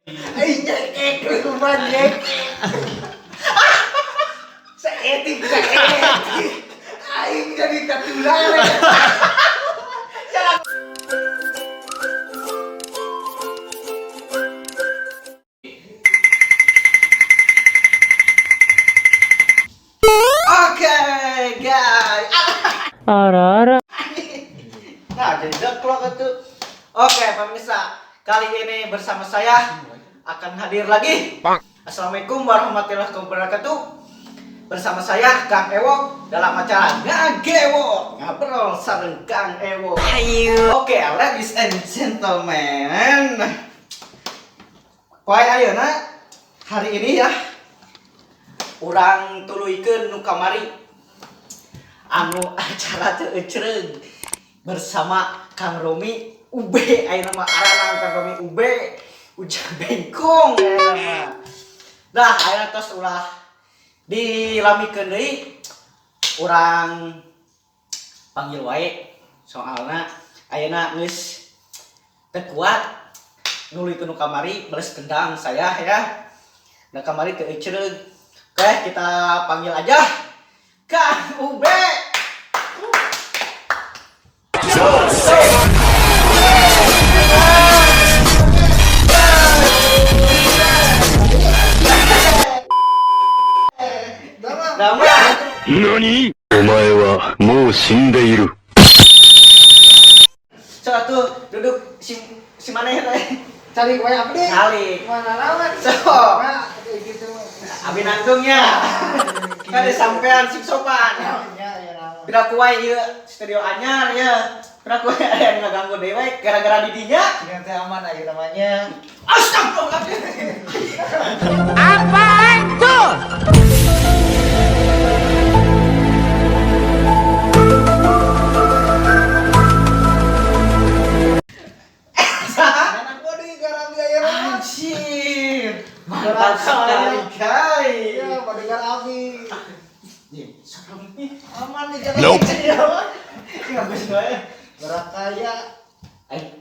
Ay, nyekek kuman nyekek. Seetik. Aing jadi ketularan. Oke, guys. Ara-ara. Nah, jadi deklok itu. Oke, pemirsa. Kali ini bersama saya akan hadir lagi. Assalamualaikum warahmatullahi wabarakatuh. Bersama saya Kang Ewok dalam acara Ngagewok, ngobrol sareng Kang Ewok. Oke, ladies and gentlemen. Poe ayeuna hari ini ya urang tuluikeun nu kamari anu acara teu ecereug bersama Kang Romi UB, ayeuna mah aranna Kang Romi UB Ujang Bengkong ayeuna mah. Dah ayeuna tos ulah dilamikeun deui urang panggil wae soalna ayeuna geus teu kuat nulikeun nu kamari beres kendang saya ya. Da kamari teu ecereug. Oke, kita panggil aja Kang UB. NANI?お前はもう死んでいる。Tuh, duduk si mana ya teh? Cari kue apa deh? Cari. Mana lawan? So. Nah, gitu. Abi nangtungnya. Kan disampean sing sopan. Ya. Pira kuai ieu studio anyar ya. Pira kuai aya ngaganggu dewe gara-gara didinya. Dengan teh aman aja namanya. Astagfirullahaladzim. Apaan tuh? Enak bodi garam biaya mah. Anjir. Mantap sekali, guys. Ya, bodyguard Abi. Serem nih. Aman nih jangan. Nope. Enggak bisa bae. Berakaya.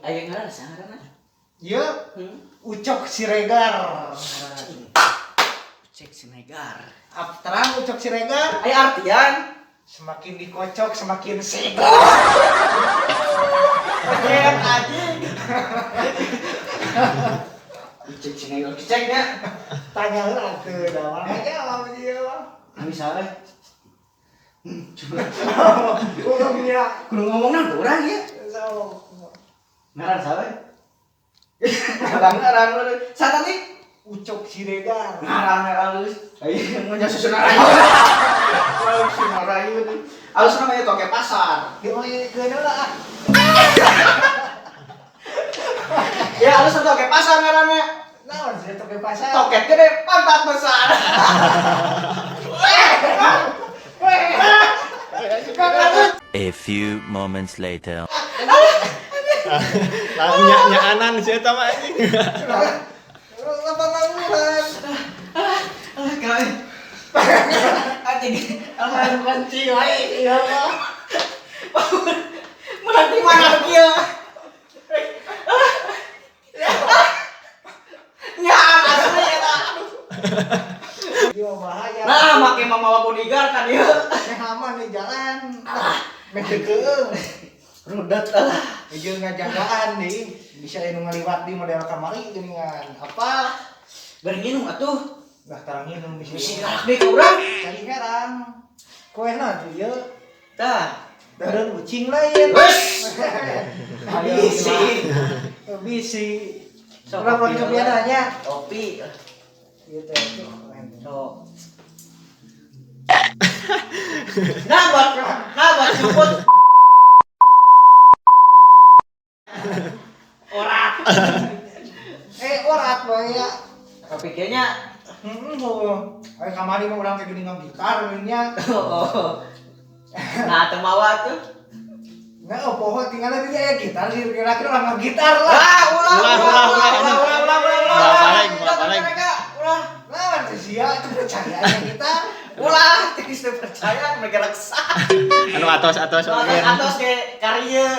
Aya ngaran sangarana. Ya, Ucok Siregar. Cek Sinegar. Terang Ucok Siregar. Aya artian Semakin dikocok semakin segar. Cek anjing. Cek Sinegar ceknya. Tanya lah tuh, dah aja apa dia. Misalnya Kurangnya. kudu ngomongna urang ya. So, Ngaran sawe. Ngaran satan nih. Ucok Siregar. Ngaran halus. Ayo mun susun arayu. Susun arayu. Halus namanya toke pasar. Dia mau ke lah. Ya halus toke pasar ngaranna. Nah, saya toke pasar. Toket gede pantat besar. A few moments later. Nya anan si eta mah anjing. Kali. Anjing, almarhum kunci wae ya Allah. Menanti mana kieu? Nya asli eta. Dia bahaya. Nah, make mamawa bodyguard kan ieu. Aman nih jalan. Medekeung. Rudet lah. Ieu ngajagaan nih. Bisa anu ngaliwat di model kamari geuningan. Apa? Bari nginum atuh. Dah tarang minum Bisi bisa. galak deui ka urang. Cari herang. Koena tuh ieu. Tah. Dadan ucing lain. Wes. Bisi. Bisi. Sok Orang kopi mau kebiasaannya. Kopi. Gitu. Sok. Nah, buat jemput. Orat. Orat boy ya. Kopi kayaknya. Ayo kamari mau urang teh geuningan gitar nya. Oh. Nah, teu mawa tuh. Nah, poho tinggal di dia gitar sih kira-kira orang gitar lah. Ah, ulah. Paling. Ulah. Lawan sih sia itu percayaan kita. Ulah, tikis teu percaya mereka reksa. Anu atos mungkin. Atos ke karya.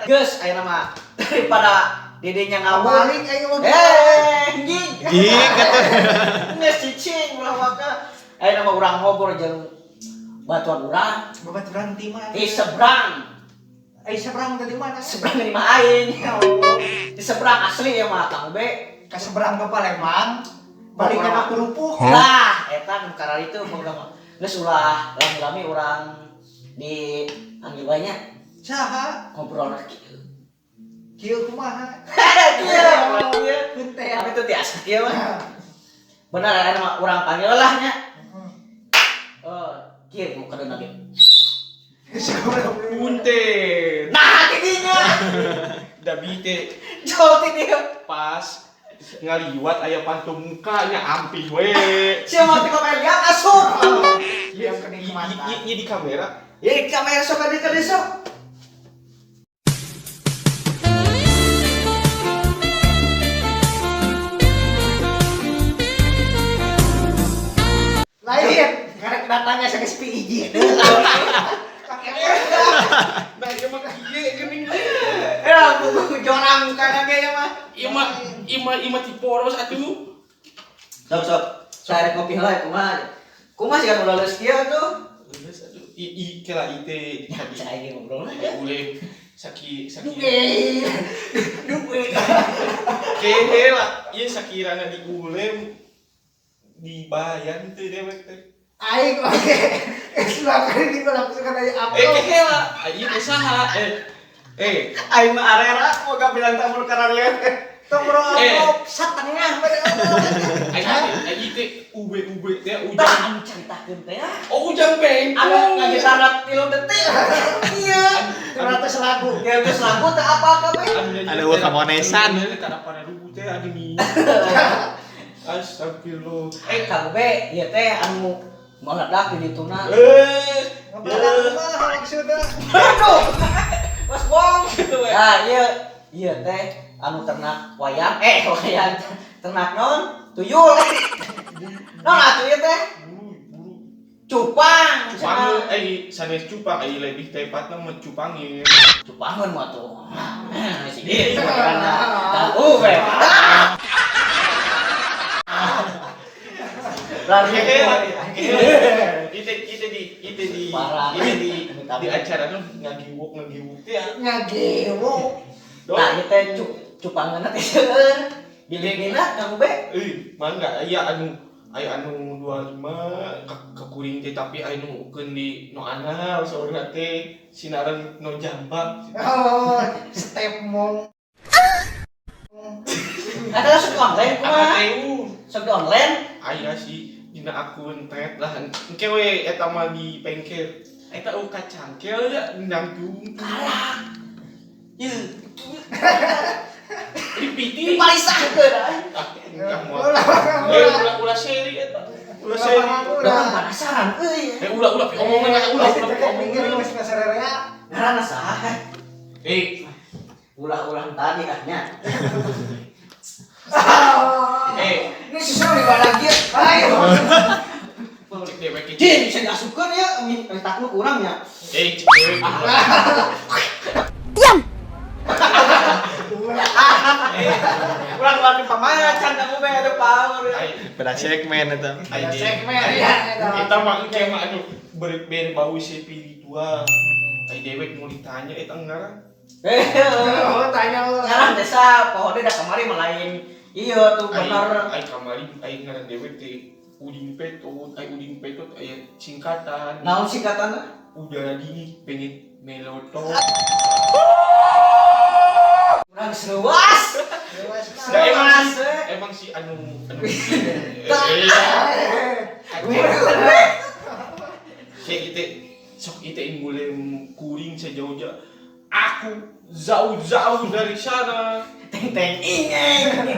Geus ayeuna mah daripada dedenya ngawur. Balik ayo mau. Anjing. Jing kata. Nges cicing ulah maka. Aya nama urang ngobrol jeung batuan urang Babaturan di mana? di seberang. Seberang tadi mana? Seberang di mah aing. Ya Allah. Di seberang asli ya mah Kang B. Ke seberang ke Palembang. Balik ke Kerupuk. Lah, eta nu karari itu moga geus ulah lami-lami urang di anggil banyak Saha? ngobrol kieu. Kieu kumaha? Kieu. Henteu. Tapi itu biasa kieu mah. Benar aya mah urang panggil lah nya. Oh, kieu mau kadang lagi. Punten. Nah, tidinya. Da bite Jauh tidinya. pas ngaliwat aya pantu mukanya ampih we. Sia mati ka lihat asup. Yang kenikmatan. Iya di kamera. Ya kamera sok ada ka desa. Lain. Karena datangnya saya ke izin. Nah, ieu mah kieu geuning. Ya, buku jorang kana ge mah. Ima ti poros atuh. Sok. Saya kopi heula kumaha. Kumaha sih kan ulah leus kieu tuh. Geus atuh. Kela ite Cai ge ngobrol. boleh saki Duwe. kehe lah ieu sakirana di ulem dibayar teu dewek teh. Aing oke. Silakan ini langsung kan aja apa? Kehe lah ieu teh saha Aing mah arera moga bilang tamu kararian. Tomro setengah Aji teh ube teh ujang. Ujang caritakeun teh ya. Oh ujang bengkong. Ada ngaji syarat 3 detik. Iya. 300 lagu. Ya geus lagu teh apa kabeh. Ada wa kamonesan. Kada pada rubu teh adi nih. Astagfirullah. Kang B, ieu teh anu meledak di dituna. Ngapain mah maksudnya? Aduh. Mas Bong. Nah, ieu teh anu ternak wayang ternak non tuyul. Non atuh ieu teh cupang. Cupang sanes cupang lebih tepatna mah cupangin. Cupangeun mah tuh. Si ieu karena tahu we. Lari Ite di Parah. di acara nu ngagiwuk teh. Ngagewok. Nah, ieu teh cupangeunna teh seueur. Gilingina Kang B. Mangga aya anu 25 kakuring teh tapi anu keun di no anal saurna teh sinaran no jambak. Oh, step mong. Ada sok online kumaha? Sok online. Aya sih dina akun tet lah engke we eta mah di bengkel. Eta kacangkel ya ndangtung. Kalah. Ieu. Dipiti. Dipalisakeun ay. Ulah seri eta. Ulah seri. Urang penasaran euy. Ulah omongan ulah Ngaranna saha? Ulah-ulah tadi ahnya. Ini susu di badan dia. Ayo. Jin bisa diasupkeun ya, minta lu kurangnya. Kurang lagi pamacan kamu be ada power. Pada segmen eta. Segmen ya. Kita mah engke mah anu berbau spiritual. Ai dewek mau ditanya eta ngaran. Oh, tanya lu. Ngaran desa pohonnya dah kemari melain. Iya tuh bener. Ai kamari ai ngaran dewek teh Udin Petot, aya singkatan. Naon singkatanna? Udara dingin pengen melotot. Urang seruas. Emang si anu sok ite ingulem kuring sejauh-jauh. Aku jauh-jauh dari sana. Teng ingeng.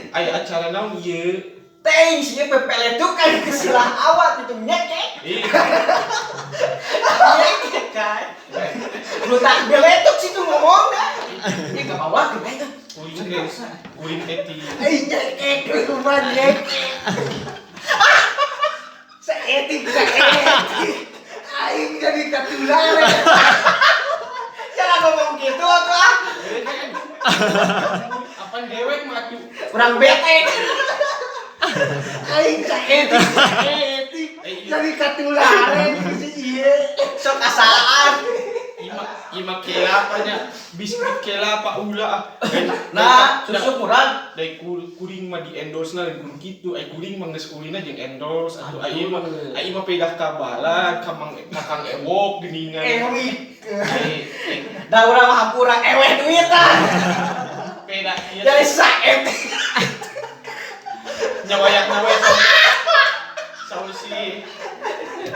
Aya acara naon ieu? Teng sih pepele tuh kan kesilah awak itu nyekek. Nyekek kan. Lu tak beletuk situ ngomong dah. Ini gak bawa ke itu. Kuring eti. Nyekek kuman nyekek. Seetik. Aing jadi ketularan. Jangan ngomong gitu tuh. Pan dewek mah tuh. Kurang bete. Aing saetik. Jadi katularan si ieu. Sok asaan. Ima kelapanya biskuit kelapa ulah. Nah, susu murah. Dari kuring mah di endorse na lain gitu. Ai kuring mah geus kulina jeung endorse atuh ai mah pedah kabalan kakang ewok geuningan. Ewik. Da urang mah hampura eweh duit ah. Peda ieu. Dari saet. Nyawayak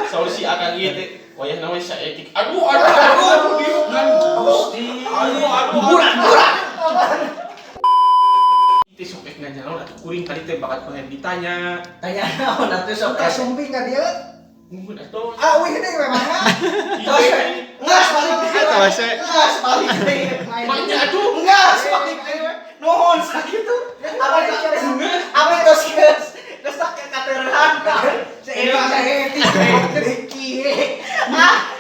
Sausi akan ieu teh wayah nawe saetik. Aduh dirukan. Gusti. Aduh. Buran. Itu sok nganya naon atuh kuring tadi teh bakat pengen ditanya. Tanya naon atuh sok Kasumping ka dia. Mungkin atuh. Ah, wih gede memang. Ngas balik deui. Ngas balik deui. Mainnya atuh. Ngas balik deui. Nuhun sakitu. Apa tos geus sakit katerehan ka. Ewik saetik. Gede kieu.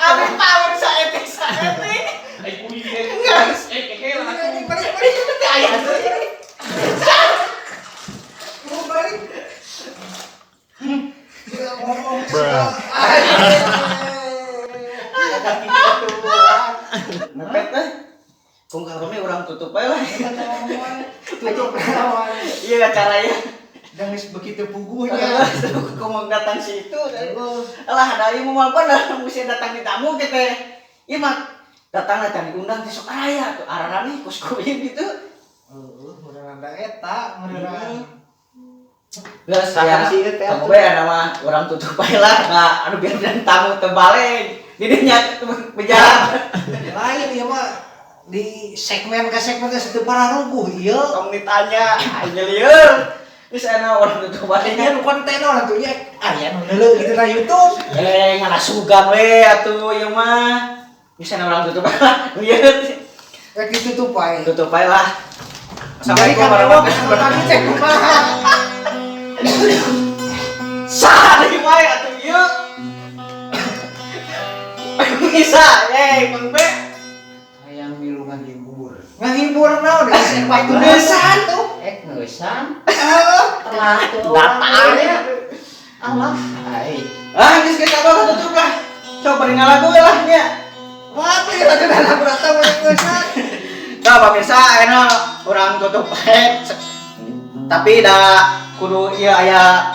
Abi power saetik. Ai kuring teh. Ngas. Kehela atuh. Balik. Aya. Mau balik. Ngomong. Nepet teh. Kung karome urang tutup bae lah. Tutup lawan. Iya caranya. Dan begitu puguhnya. Ngomong datang situ. Alah ada ieu moal bener mesti datang di tamu kita. Ieu mah datang diundang ti sok aya tuh ararane kos kuing gitu. Mudah-mudahan da eta, mudah-mudahan. Geus Sakan ya. sih ieu teh Kamu bae nama urang tutup bae lah. Nah, anu biar dan tamu teu balik. Didinya bejalan. Lain ieu mah di segmen ke segmen teh situ parah ruguh ieu. Tong ditanya, aja lieur. Geus ana urang tutup bae nya. Nya nu konten orang tuh nya aya nu neuleuh gitu na YouTube. Ngana sugan we atuh ieu mah. Geus ana urang tutup bae lah. Ieu Rek ditutup wae. tutup bae lah. Assalamualaikum warahmatullahi wabarakatuh. Sah deui wae atuh ieu. Bisa, Bang Be. Hayang milu ngahibur. Ngahibur naon geus waktu Ngeusan tuh. Ngeusan. Telah tuh. Datang ya. Allah. Ai. Geus kita bawa tutup lah. Coba bari ngalagu we lah nya. Wah, teh lagu dalam rata ngeusan. Tah pemirsa ayeuna urang tutup bae. Tapi da kudu ieu aya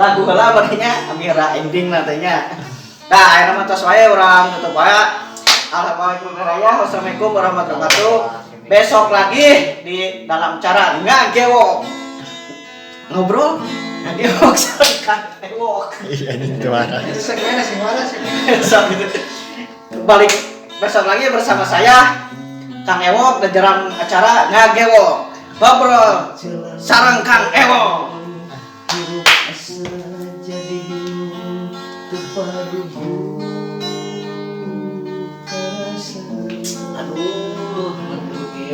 lagu heula bari nya amira ending nantinya. Nah, ayeuna mah tos wae urang tutup bae. Wassalamualaikum warahmatullahi wabarakatuh. Besok lagi di dalam cara ngagewok. Ngobrol ngagewok sareng ewok. Segmen sih mana sih? Besok gitu. Balik besok lagi bersama saya Kang Ewok dan dalam acara ngagewok. Ngobrol sareng Kang Ewok.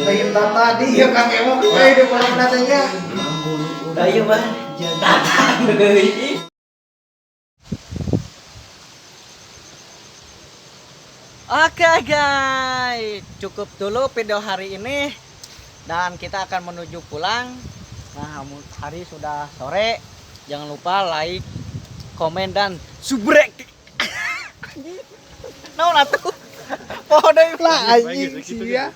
Lain tadi ya Kang Ewok kayak di kolam datanya. Udah ieu mah datang deui. Oke guys, cukup dulu video hari ini dan kita akan menuju pulang. Nah, hari sudah sore. Jangan lupa like, komen dan subrek. Naon atuh? Poho deui Lah anjing sia.